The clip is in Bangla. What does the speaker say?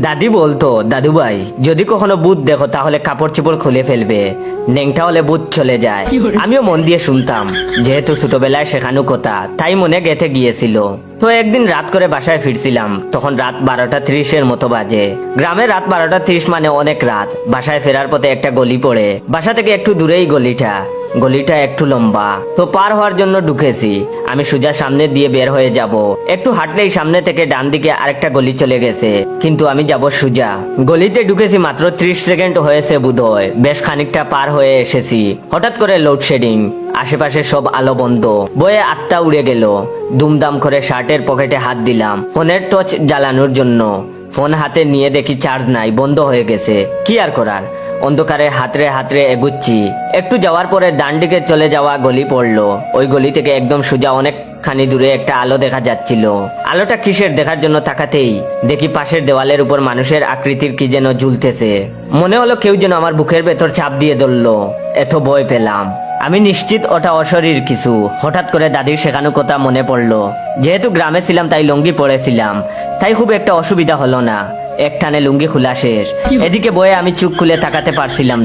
দাদি বলতো, দাদু ভাই যদি কখনো ভূত দেখো তাহলে কাপড় চোপড় খুলে ফেলবে, নেংটা হলে ভূত চলে যায়। আমিও মন দিয়ে শুনতাম, যেহেতু ছোটবেলায় শেখানো কথা তাই মনে গেঁথে গিয়েছিল। তো একদিন রাত করে বাসায় ফিরছিলাম, তখন রাত 12:30 মতো বাজে। গ্রামে রাত 12:30 মানে অনেক রাত। বাসায় ফেরার পথে একটা গলি পড়ে, বাসা থেকে একটু দূরেই গলিটা একটু লম্বা। তো পার হওয়ার জন্য ঢুকেছি। আমি সোজা সামনে দিয়ে বের হয়ে যাব, একটু হাঁটলেই সামনে থেকে ডান দিকে আরেকটা গলি চলে গেছে, কিন্তু আমি যাব সোজা। গলিতে ঢুকেছি মাত্র 30 সেকেন্ড হয়েছে বোধহয়, বেশ খানিকটা পার হয়ে এসেছি। হঠাৎ করে লোডশেডিং, আশেপাশে সব আলো বন্ধ, বয়ে আত্মা উড়ে গেল। দুমদাম করে শার্টের পকেটে হাত দিলাম ফোনের টর্চ জ্বালানোর জন্য। ফোন হাতে নিয়ে দেখি চার্জ নাই, বন্ধ হয়ে গেছে। কি আর করার, অন্ধকারে হাতড়ে এগুচ্ছি। একটু যাওয়ার পরে ডান দিকে চলে যাওয়া গলি পড়লো। ওই গলি থেকে একদম সোজা অনেকখানি দূরে একটা আলো দেখা যাচ্ছিল। আলোটা কিসের দেখার জন্য তাকাতেই দেখি পাশের দেওয়ালের উপর মানুষের আকৃতির কি যেন ঝুলতেছে। মনে হলো কেউ যেন আমার বুকের ভেতর চাপ দিয়ে ধরলো। এত ভয় পেলাম। আমি নিশ্চিত ওটা অশরীর কিছু। হঠাৎ করে দাদির শেখানো কথা মনে পড়লো। যেহেতু গ্রামে ছিলাম তাই লুঙ্গি পরেছিলাম, তাই খুব একটা অসুবিধা হলো না। এক টানে লুঙ্গি খোলা শেষ। এদিকে বয়ে আমি চোখ খুলে তাকাতে পারছিলাম